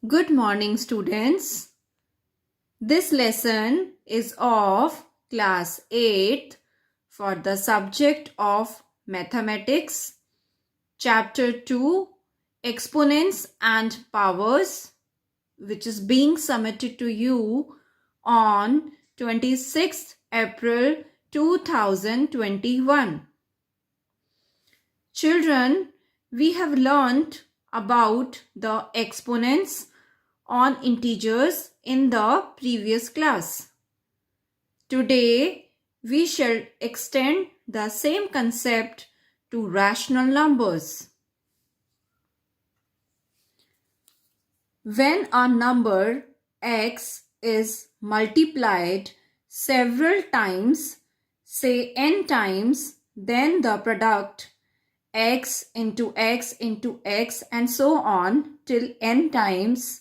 Good morning, students. This lesson is of class 8th for the subject of mathematics, chapter 2, exponents and powers, which is being submitted to you on 26th April 2021. Children, we have learnt about the exponents on integers in the previous class. Today, we shall extend the same concept to rational numbers. When a number x is multiplied several times, say n times, then the product x into x into x and so on till n times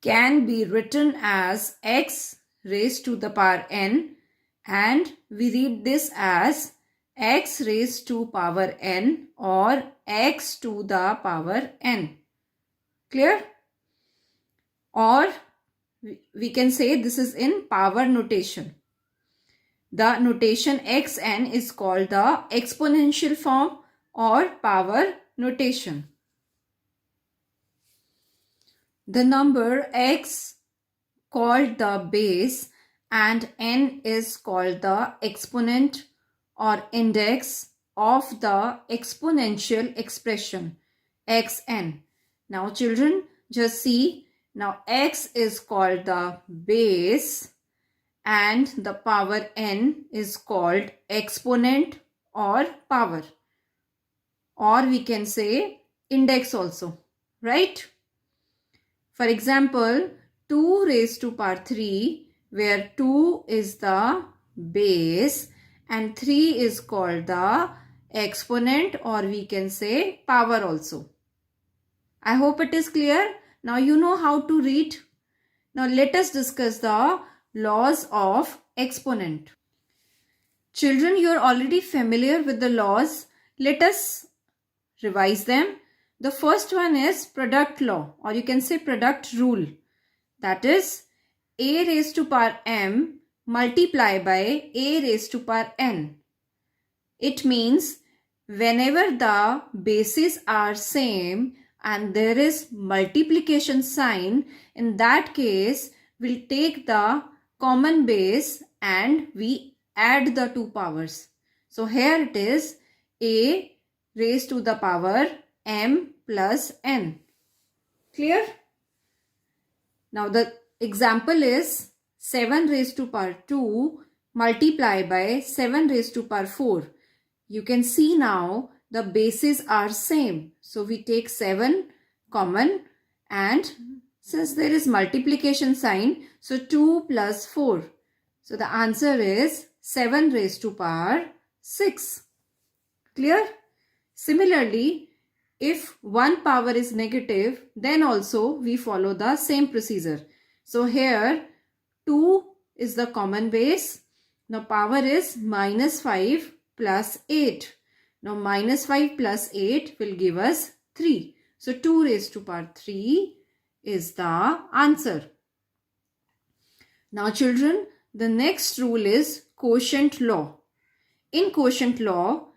can be written as x raised to the power n, and we read this as x raised to power n or x to the power n. Clear? Or we can say this is in power notation. The notation xn is called the exponential form or power notation. The number x called the base and n is called the exponent or index of the exponential expression xn. Now children, just see, now x is called the base and the power n is called exponent or power, or we can say index also, right? For example, 2 raised to power 3, where 2 is the base and 3 is called the exponent, or we can say power also. I hope it is clear. Now you know how to read. Now let us discuss the laws of exponent. Children, you are already familiar with the laws. Let us revise them. The first one is product law, or you can say product rule. That is a raised to power m multiply by a raised to power n. It means whenever the bases are same and there is multiplication sign, in that case we'll take the common base and we add the two powers. So here it is a raised to the power m plus n. Clear? Now the example is 7 raised to power 2 multiply by 7 raised to power 4. You can see now the bases are same. So we take 7 common, and since there is multiplication sign, so 2 plus 4. So the answer is 7 raised to power 6. Clear? Similarly, if one power is negative, then also we follow the same procedure. So here 2 is the common base. Now power is minus 5 plus 8. Now minus 5 plus 8 will give us 3. So 2 raised to power 3 is the answer. Now children, the next rule is quotient law. In quotient law,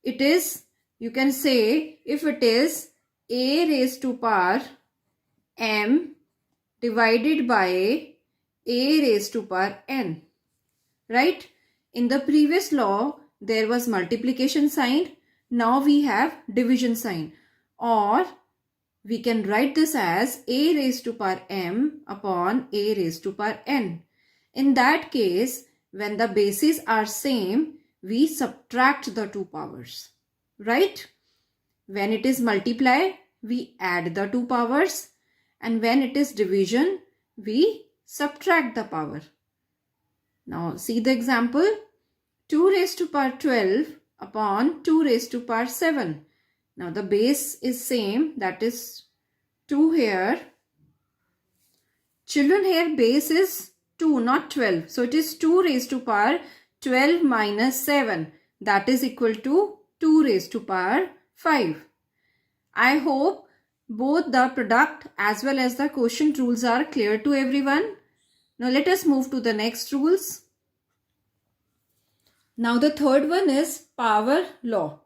it is, you can say, if it is a raised to power m divided by a raised to power n, right? In the previous law, there was multiplication sign. Now we have division sign, or we can write this as a raised to power m upon a raised to power n. In that case, when the bases are same, we subtract the two powers, right? When it is multiply, we add the two powers, and when it is division, we subtract the power. Now see the example. 2 raised to power 12 upon 2 raised to power 7. Now the base is same, that is 2 here. Children, here base is 2, not 12. So it is 2 raised to power 12 minus 7. That is equal to 2 raised to power 5. I hope both the product as well as the quotient rules are clear to everyone. Now let us move to the next rules. Now the third one is power law.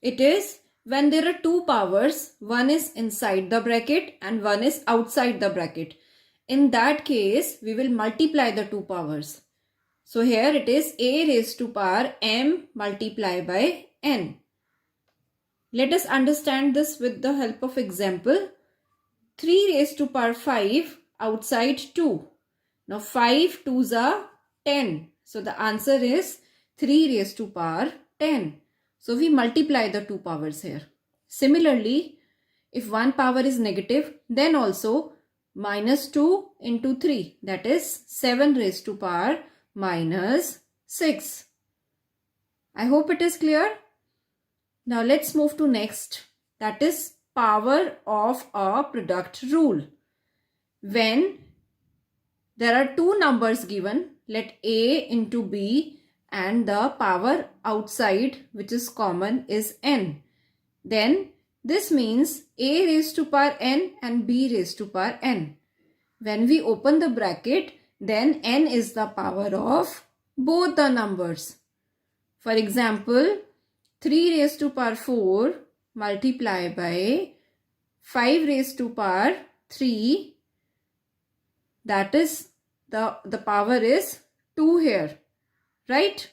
It is when there are two powers, one is inside the bracket and one is outside the bracket. In that case, we will multiply the two powers. So here it is a raised to power m multiplied by n. Let us understand this with the help of example. 3 raised to power 5 outside 2. Now 5 2s are 10. So the answer is 3 raised to power 10. So we multiply the two powers here. Similarly, if one power is negative, then also minus 2 into 3, that is 7 raised to power minus 6. I hope it is clear. Now let's move to next, that is power of a product rule. When there are two numbers given, let a into b and the power outside which is common is n. Then this means a raised to power n and b raised to power n. When we open the bracket, then n is the power of both the numbers. For example, 3 raised to power 4 multiplied by 5 raised to power 3, that is the power is 2 here, right?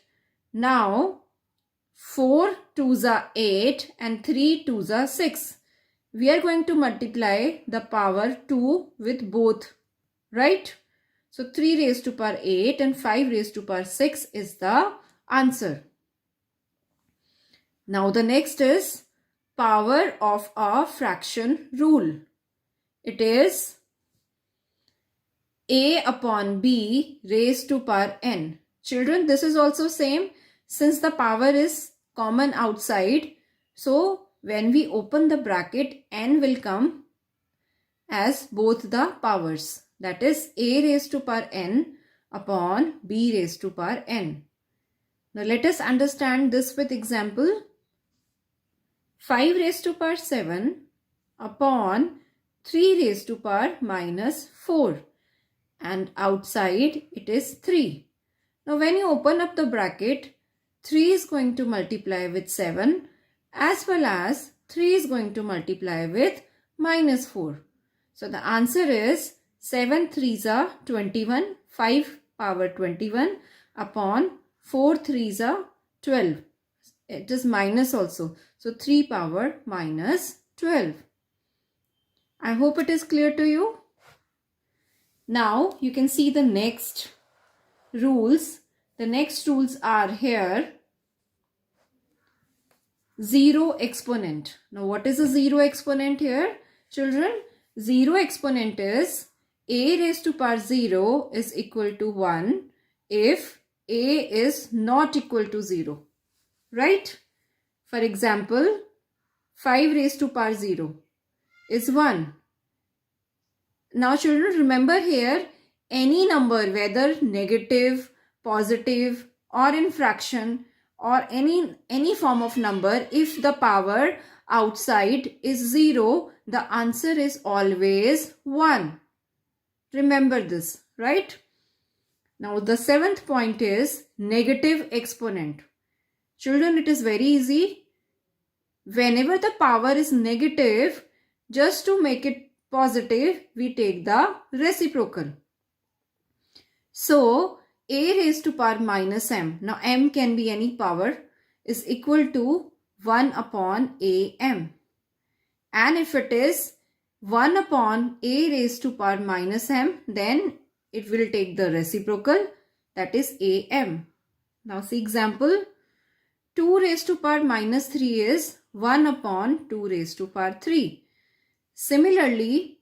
Now 4 2s are 8 and 3 2s are 6. We are going to multiply the power 2 with both, right? So 3 raised to power 8 and 5 raised to power 6 is the answer. Now the next is power of a fraction rule. It is a upon b raised to power n. Children, this is also same since the power is common outside. So when we open the bracket, n will come as both the powers. That is a raised to power n upon b raised to power n. Now let us understand this with example. 5 raised to power 7 upon 3 raised to power minus 4 and outside it is 3. Now when you open up the bracket, 3 is going to multiply with 7 as well as 3 is going to multiply with minus 4. So the answer is 7 3s are 21, 5 power 21 upon 4 3s are 12. It is minus also. So 3 power minus 12. I hope it is clear to you. Now you can see the next rules. The next rules are here. Zero exponent. Now what is a zero exponent here? Children, zero exponent is a raised to power 0 is equal to 1 if a is not equal to 0. Right? For example, 5 raised to power 0 is 1. Now children, remember here, any number, whether negative, positive or in fraction or any form of number, if the power outside is 0, the answer is always 1. Remember this, right? Now the seventh point is negative exponent. Children, it is very easy. Whenever the power is negative, just to make it positive, we take the reciprocal. So, a raised to power minus m, now m can be any power, is equal to 1 upon am. And if it is 1 upon a raised to power minus m, then it will take the reciprocal, that is am. Now see example. 2 raised to power minus 3 is 1 upon 2 raised to power 3. Similarly,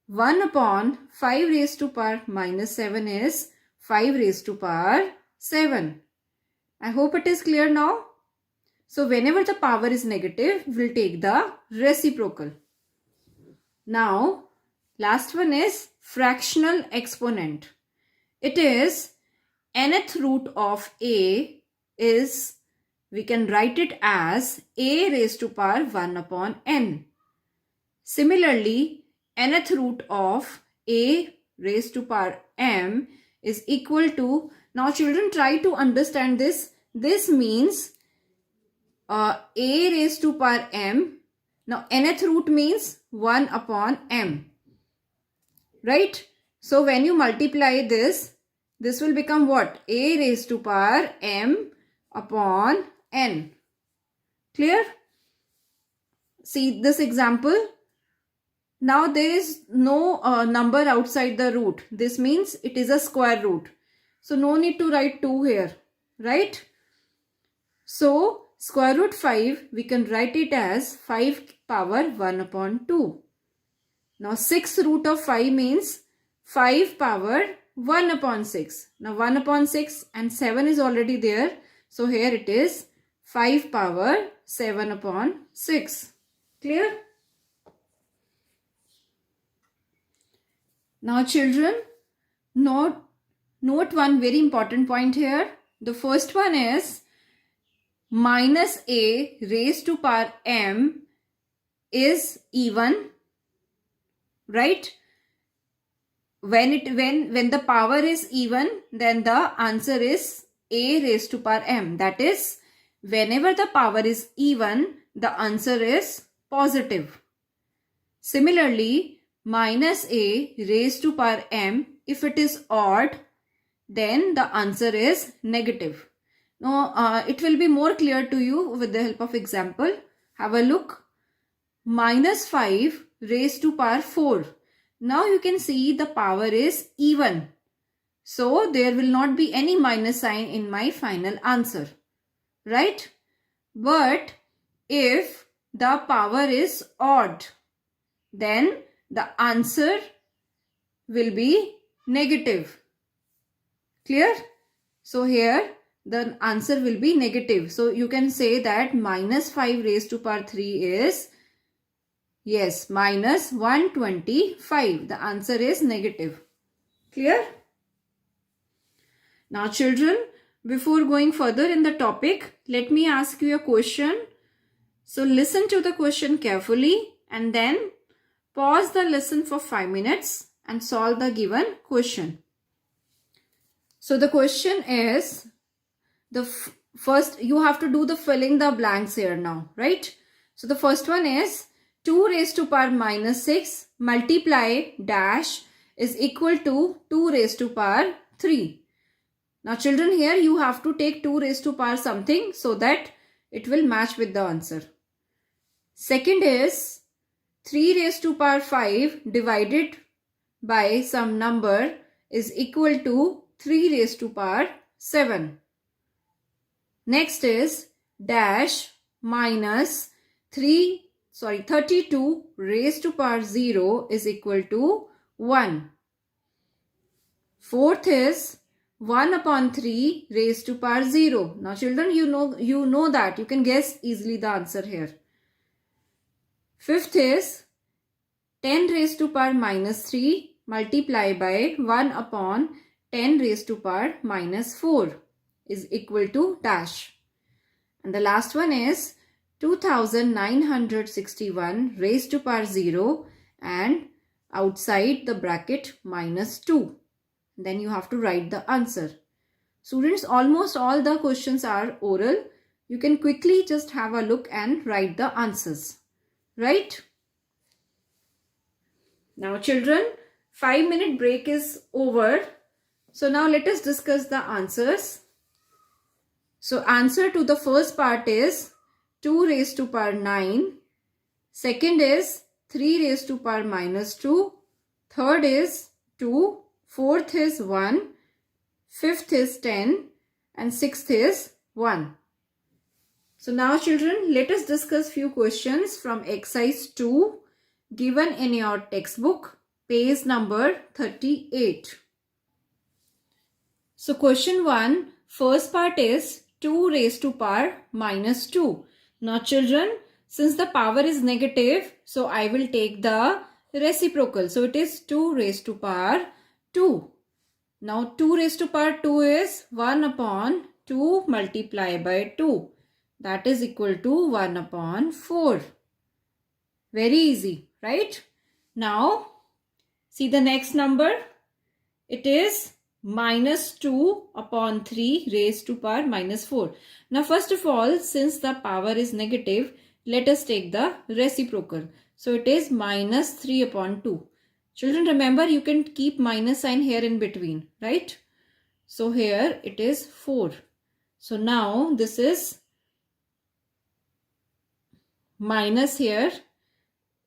1 upon 5 raised to power minus 7 is 5 raised to power 7. I hope it is clear now. So whenever the power is negative, we'll take the reciprocal. Now, last one is fractional exponent. It is nth root of a is, we can write it as a raised to power 1 upon n. Similarly, nth root of a raised to power m is equal to, now children try to understand this. This means a raised to power m. Now nth root means 1 upon m. Right? So when you multiply this will become what? A raised to power m upon n. Clear? See this example. Now there is no number outside the root. This means it is a square root. So no need to write 2 here. Right? So square root 5, we can write it as 5 power 1 upon 2. Now 6 root of 5 means 5 power 1 upon 6. Now 1 upon 6 and 7 is already there. So here it is 5 power 7 upon 6. Clear? Now children, note one very important point here. The first one is minus a raised to power m is even, right? When the power is even, then the answer is a raised to power m. That is, whenever the power is even, the answer is positive. Similarly, minus a raised to power m, if it is odd, then the answer is negative. Now, it will be more clear to you with the help of example. Have a look. Minus 5 raised to power 4. Now you can see the power is even. So there will not be any minus sign in my final answer. Right? But if the power is odd, then the answer will be negative. Clear? So here the answer will be negative. So you can say that minus 5 raised to power 3 is, yes, minus 125. The answer is negative. Clear? Now children, before going further in the topic, let me ask you a question. So listen to the question carefully and then pause the lesson for 5 minutes and solve the given question. So the question is, first you have to do the filling the blanks here now, right? So the first one is 2 raised to power minus 6 multiply dash is equal to 2 raised to power 3. Now children, here you have to take 2 raised to power something so that it will match with the answer. Second is 3 raised to power 5 divided by some number is equal to 3 raised to power 7. Next is dash minus 32 raised to power 0 is equal to 1. Fourth is 1 upon 3 raised to power 0. Now children, you know that. You can guess easily the answer here. Fifth is 10 raised to power minus 3 multiply by 1 upon 10 raised to power minus 4 is equal to dash. And the last one is 2961 raised to power 0 and outside the bracket minus 2. Then you have to write the answer. Students, almost all the questions are oral. You can quickly just have a look and write the answers. Right? Now children, 5-minute break is over. So now let us discuss the answers. So answer to the first part is 2 raised to power 9. Second is 3 raised to power minus 2. Third is 2. Fourth is 1. Fifth is 10. And sixth is 1. So now children, let us discuss few questions from exercise 2 given in your textbook, page number 38. So question 1, first part is 2 raised to power minus 2. Now children, since the power is negative, so I will take the reciprocal. So it is 2 raised to power 2. Now 2 raised to power 2 is 1 upon 2 multiplied by 2. That is equal to 1 upon 4. Very easy. right? Now, see the next number. It is minus 2 upon 3 raised to power minus 4. Now, first of all, since the power is negative, let us take the reciprocal. So, it is minus 3 upon 2. Children, remember you can keep minus sign here in between, right? So, here it is 4. So, now this is minus here.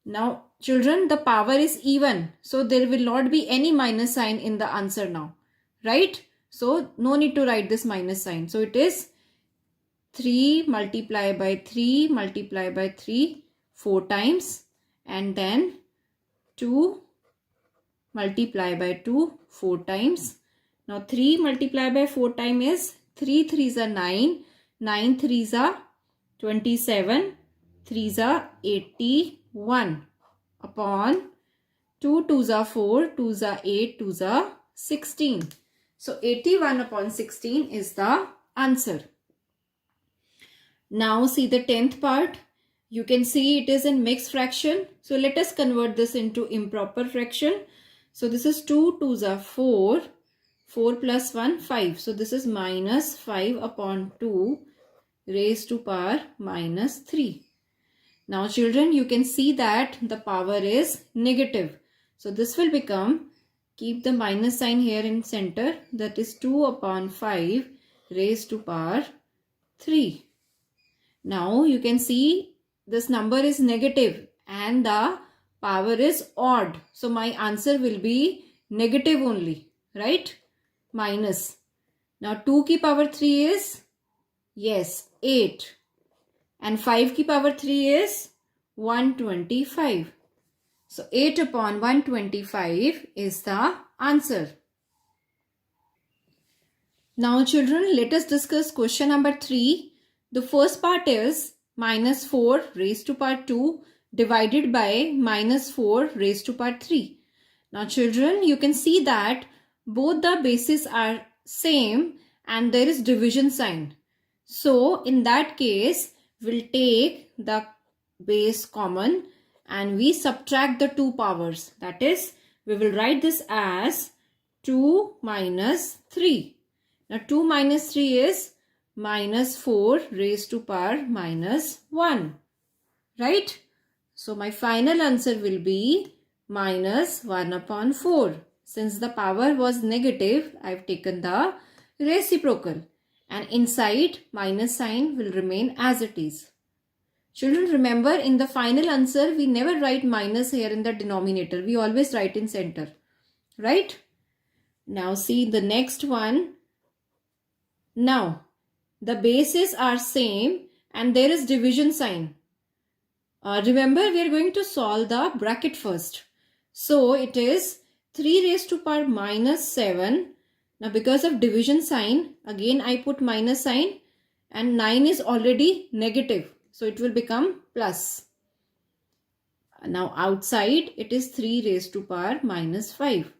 Now, children, the power is even. So, there will not be any minus sign in the answer now, right? So, no need to write this minus sign. So, it is 3 multiplied by 3 multiplied by 3 4 times, and then 2 multiplied by 2 4 times. Now, 3 multiplied by 4 times is 3 3s are 9, 9 3s are 27, 3s are 81 upon 2 2s are 4, 2s are 8, 2s are 16. So, 81 upon 16 is the answer. Now, see the 10th part. You can see it is in mixed fraction. So, let us convert this into improper fraction. So, this is 2 2s are 4, 4 plus 1, 5. So, this is minus 5 upon 2 raised to power minus 3. Now, children, you can see that the power is negative. So, this will become, keep the minus sign here in center, that is 2 upon 5 raised to power 3. Now, you can see this number is negative and the power is odd. So, my answer will be negative only, right? Minus. Now, 2 ki power 3 is, yes, 8. And 5 ki power 3 is 125. So, 8 upon 125 is the answer. Now, children, let us discuss question number 3. The first part is minus 4 raised to power 2 divided by minus 4 raised to power 3. Now, children, you can see that both the bases are same and there is division sign. So, in that case, we'll take the base common and we subtract the two powers. That is, we will write this as 2 minus 3. Now, 2 minus 3 is minus 4 raised to power minus 1. Right? So, my final answer will be minus 1 upon 4. Since the power was negative, I have taken the reciprocal. And inside, minus sign will remain as it is. Children, remember in the final answer, we never write minus here in the denominator. We always write in center. Right? Now, see the next one. Now, the bases are same and there is division sign. Remember, we are going to solve the bracket first. So, it is 3 raised to power minus 7. Now, because of division sign, again I put minus sign and 9 is already negative. So, it will become plus. Now, outside it is 3 raised to power minus 5.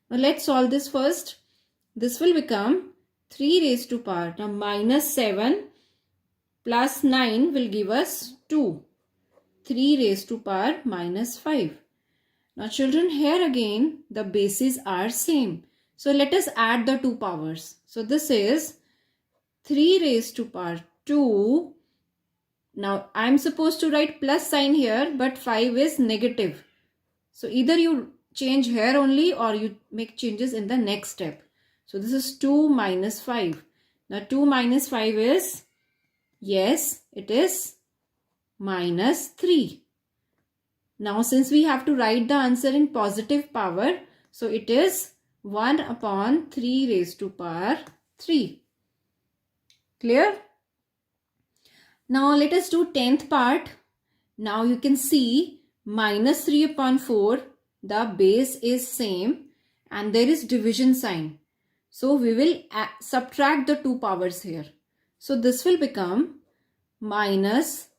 Now, let's solve this first. This will become 3 raised to power. Now, minus 7 plus 9 will give us 2. 3 raised to power minus 5. Now, children, here again the bases are same. So, let us add the two powers. So, this is 3 raised to power 2. Now, I am supposed to write plus sign here, but 5 is negative. So, either you change here only or you make changes in the next step. So, this is 2 minus 5. Now, 2 minus 5 is, yes, it is minus 3. Now, since we have to write the answer in positive power, so it is 1 upon 3 raised to power 3. Clear? Now, let us do 10th part. Now, you can see minus 3 upon 4, the base is same and there is division sign. So, we will subtract the two powers here. So, this will become minus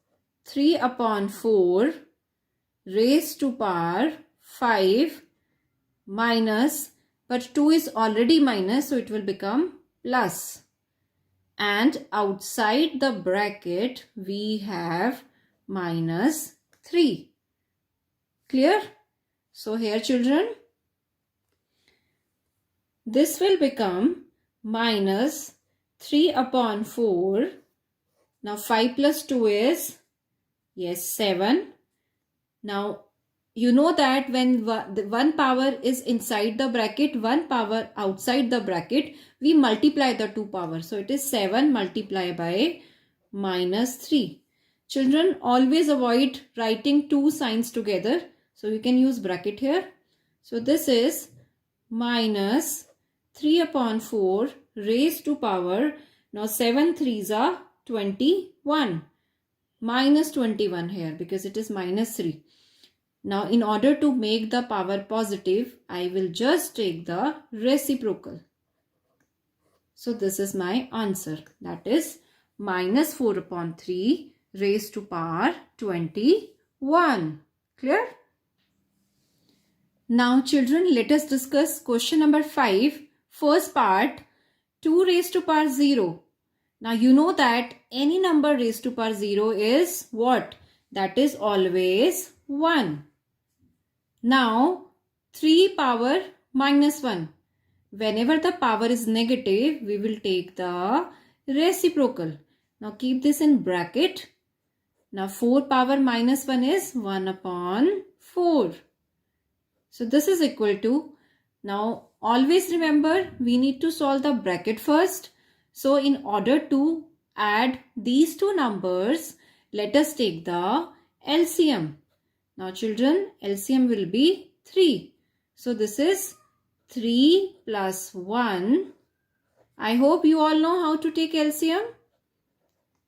3 upon 4 raised to power 5 minus, but 2 is already minus, so it will become plus. And outside the bracket, we have minus 3. Clear? So here children, this will become minus 3 upon 4. Now 5 plus 2 is, yes, 7. Now you know that when one power is inside the bracket, one power outside the bracket, we multiply the two powers. So it is 7 multiplied by minus 3. Children, always avoid writing two signs together. So you can use bracket here. So this is minus 3 upon 4 raised to power. Now 7 3s are 21. Minus 21 here because it is minus 3. Now in order to make the power positive, I will just take the reciprocal. So this is my answer. That is minus 4 upon 3 raised to power 21. Clear? Now children, let us discuss question number 5. First part, 2 raised to power 0. Now you know that any number raised to power 0 is what? That is always 1. Now 3 power minus 1. Whenever the power is negative, we will take the reciprocal. Now keep this in bracket. Now 4 power minus 1 is 1 upon 4. So this is equal to, now always remember we need to solve the bracket first. So in order to add these two numbers, let us take the LCM. Now children, LCM will be 3. So this is 3 plus 1. I hope you all know how to take LCM.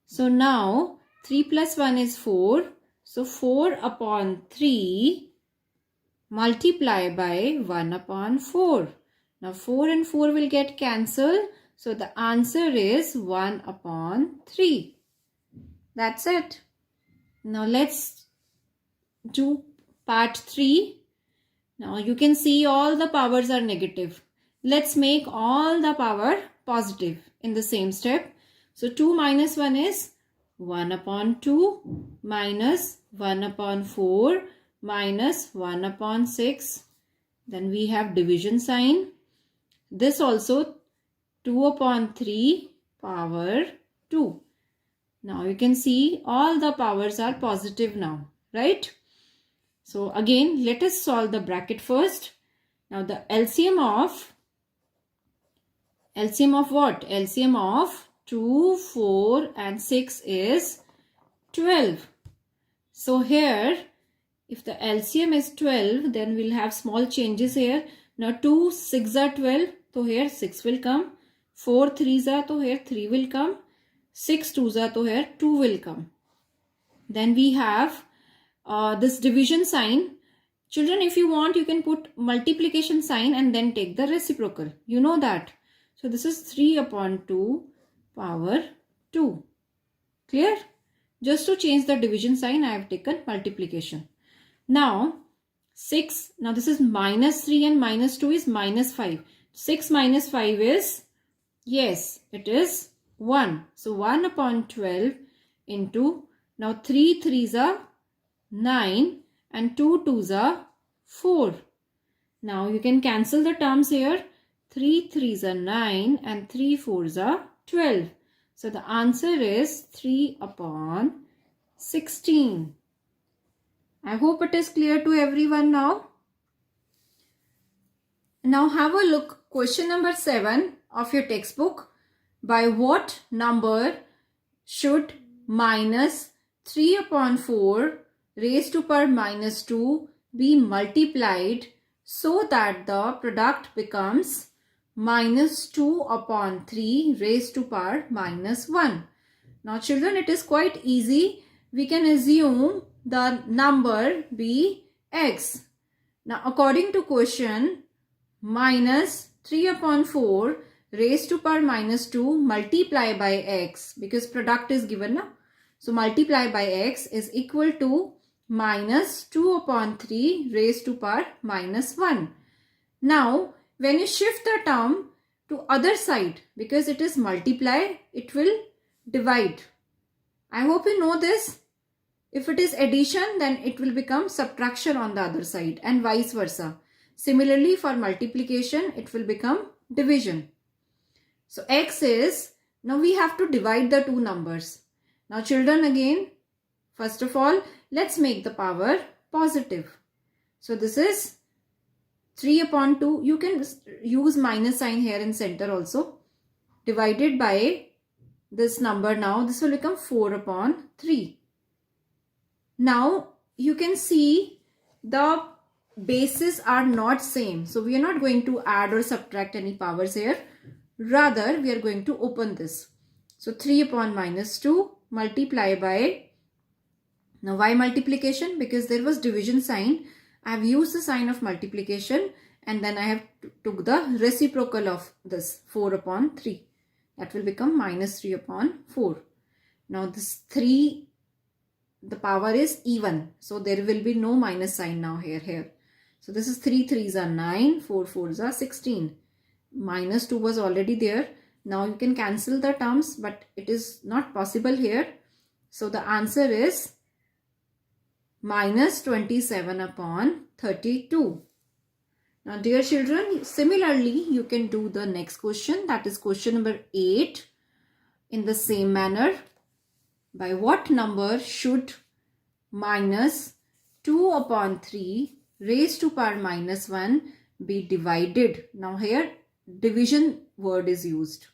So now 3 plus 1 is 4. So 4 upon 3 multiply by 1 upon 4. Now 4 and 4 will get cancelled. So the answer is 1 upon 3. That's it. Now let's do part 3. Now you can see all the powers are negative. Let's make all the power positive in the same step. So 2 minus 1 is 1 upon 2 minus 1 upon 4 minus 1 upon 6. Then we have division sign. This also 2 upon 3 power 2. Now you can see all the powers are positive now, right? So again, let us solve the bracket first. Now the LCM of what? LCM of 2, 4 and 6 is 12. So here, if the LCM is 12, then we'll have small changes here. Now 2 6 are 12, so here 6 will come. 4 3s are, so here 3 will come. 6 2s are, so here 2 will come. Then we have this division sign. Children, if you want, you can put multiplication sign and then take the reciprocal. You know that. So this is 3 upon 2 power 2. Clear? Just to change the division sign, I have taken multiplication. Now 6, now this is minus 3 and minus 2 is minus 5. 6 minus 5 is, yes, it is 1. So 1 upon 12 into, now 3 3s are 9 and 2 2s are 4. Now you can cancel the terms here. 3 3s are 9 and 3 4s are 12. So the answer is 3 upon 16. I hope it is clear to everyone now. Now have a look. Question number 7 of your textbook. By what number should minus 3 upon 4 raised to power minus 2 be multiplied so that the product becomes minus 2 upon 3 raised to power minus 1. Now children, it is quite easy. We can assume the number be x. Now according to question, minus 3 upon 4 raised to power minus 2 multiply by x, because product is given now. So multiply by x is equal to minus 2 upon 3 raised to power minus 1. Now when you shift the term to other side, because it is multiply, it will divide. I hope you know this. If it is addition, then it will become subtraction on the other side, and vice versa. Similarly, for multiplication, it will become division. So x is, now we have to divide the two numbers. Now children, again, first of all, let's make the power positive. So this is 3 upon 2. You can use minus sign here in center also. Divided by this number now, this will become 4 upon 3. Now you can see the bases are not same. So we are not going to add or subtract any powers here. Rather, we are going to open this. So 3 upon minus 2 multiply by, now why multiplication? Because there was division sign. I have used the sign of multiplication and then I have took the reciprocal of this 4 upon 3. That will become minus 3 upon 4. Now this 3, the power is even. So there will be no minus sign now here. So this is 3 3s are 9, 4 4s are 16. Minus 2 was already there. Now you can cancel the terms, but it is not possible here. So the answer is minus 27 upon 32. Now dear children, similarly you can do the next question, that is question number 8 in the same manner. By what number should minus 2 upon 3 raised to power minus 1 be divided? Now here division word is used,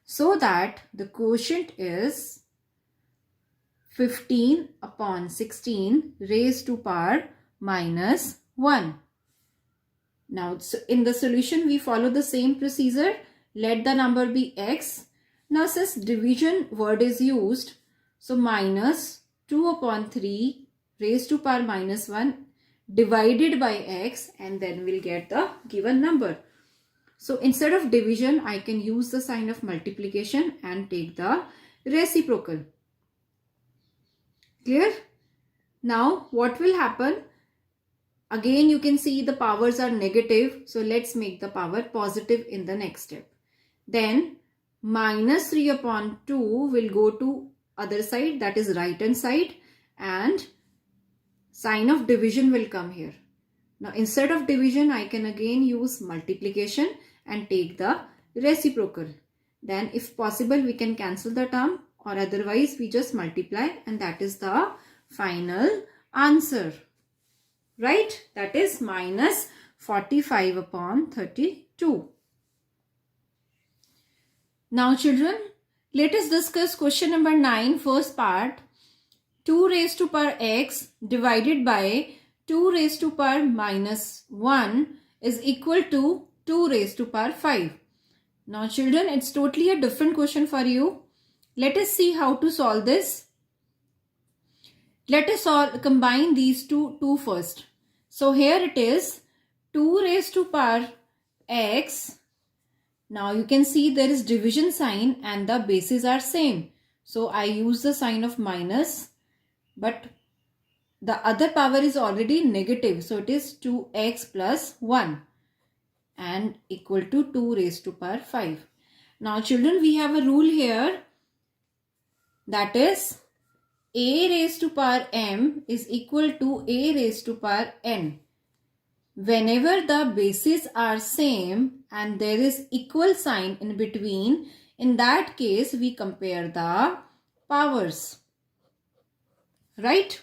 so that the quotient is 15 upon 16 raised to power minus 1. Now in the solution we follow the same procedure. Let the number be x. Now since division word is used, so minus 2 upon 3 raised to power minus 1 divided by x, and then we'll get the given number. So instead of division, I can use the sign of multiplication and take the reciprocal. Clear? Now what will happen? Again you can see the powers are negative. So let's make the power positive in the next step. Then minus 3 upon 2 will go to other side, that is right hand side, and sign of division will come here. Now instead of division, I can again use multiplication and take the reciprocal. Then if possible we can cancel the term, or otherwise we just multiply, and that is the final answer. Right? That is minus 45 upon 32. Now children, let us discuss question number 9, first part. 2 raised to power x divided by 2 raised to power minus 1 is equal to 2 raised to power 5. Now children, it's totally a different question for you. Let us see how to solve this. Let us combine these two first. So here it is 2 raised to power x. Now you can see there is division sign and the bases are same. So I use the sign of minus, but the other power is already negative. So it is 2x plus 1 and equal to 2 raised to power 5. Now children, we have a rule here, that is a raised to power m is equal to a raised to power n. Whenever the bases are same and there is equal sign in between, in that case we compare the powers. Right?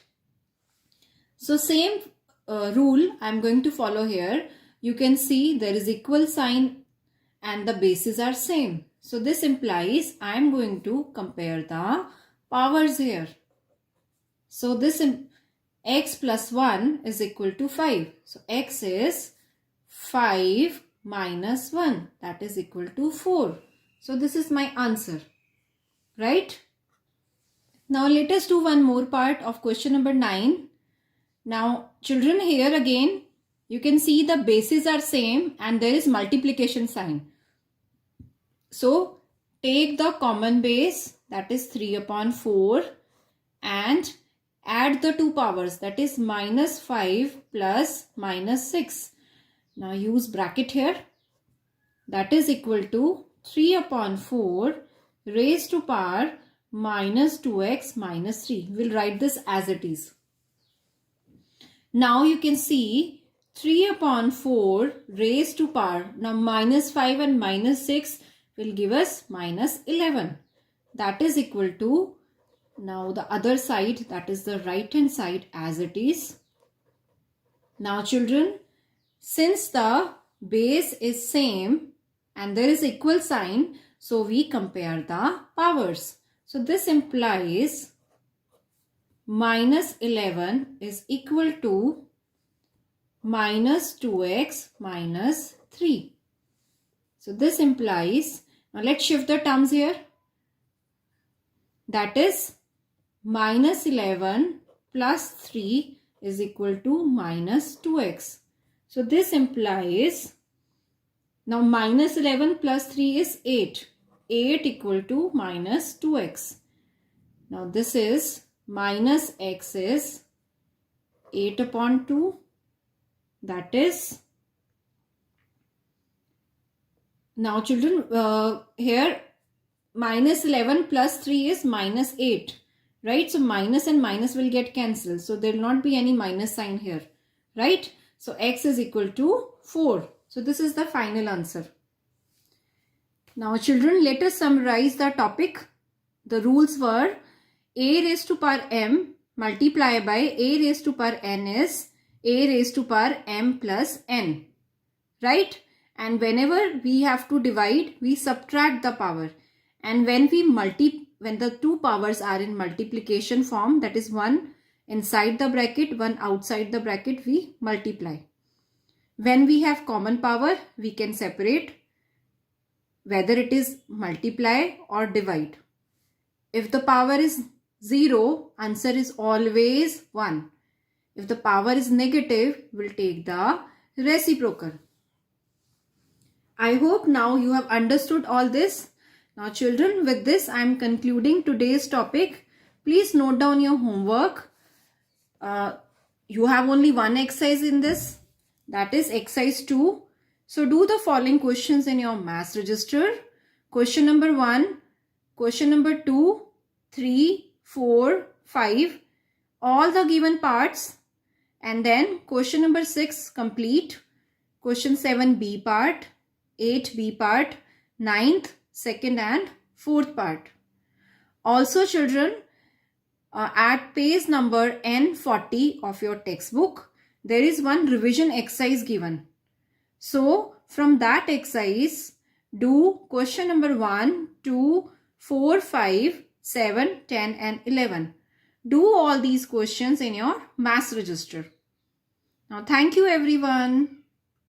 So same rule I am going to follow here. You can see there is equal sign and the bases are same. So this implies I am going to compare the powers here. So this x plus 1 is equal to 5. So x is 5 minus 1, that is equal to 4. So this is my answer. Right? Now let us do one more part of question number 9. Now children, here again you can see the bases are same and there is multiplication sign. So take the common base, that is 3 upon 4, and add the two powers, that is minus 5 plus minus 6. Now use bracket here, that is equal to 3 upon 4 raised to power minus 2x minus 3. We'll write this as it is. Now you can see 3 upon 4 raised to power. Now minus 5 and minus 6 will give us minus 11. That is equal to, now the other side, that is the right hand side as it is. Now children, since the base is same and there is equal sign, so we compare the powers. So this implies minus 11 is equal to minus 2x minus 3. So this implies, now let's shift the terms here. That is minus 11 plus 3 is equal to minus 2x. So this implies, now minus 11 plus 3 is 8. 8 equal to minus 2x. Now this is minus x is 8 upon 2. That is, now children, here minus 11 plus 3 is minus 8. Right? So minus and minus will get cancelled. So there will not be any minus sign here. Right? So x is equal to 4. So this is the final answer. Now children, let us summarize the topic. The rules were a raised to power m multiply by a raised to power n is a raised to power m plus n. Right? And whenever we have to divide, we subtract the power. And when the two powers are in multiplication form, that is one inside the bracket, one outside the bracket, we multiply. When we have common power, we can separate whether it is multiply or divide. If the power is 0, answer is always 1. If the power is negative, we'll take the reciprocal. I hope now you have understood all this. Now children, with this I am concluding today's topic. Please note down your homework. You have only one exercise in this. That is exercise 2. So do the following questions in your maths register. Question number 1, question number 2, 3, 4, 5. All the given parts. And then question number 6 complete. Question 7 B part. 8 B part. 9th, 2nd and 4th part. Also children, at page number N40 of your textbook, there is one revision exercise given. So from that exercise, do question number 1, 2, 4, 5, 7, 10 and 11. Do all these questions in your maths register. Now thank you everyone.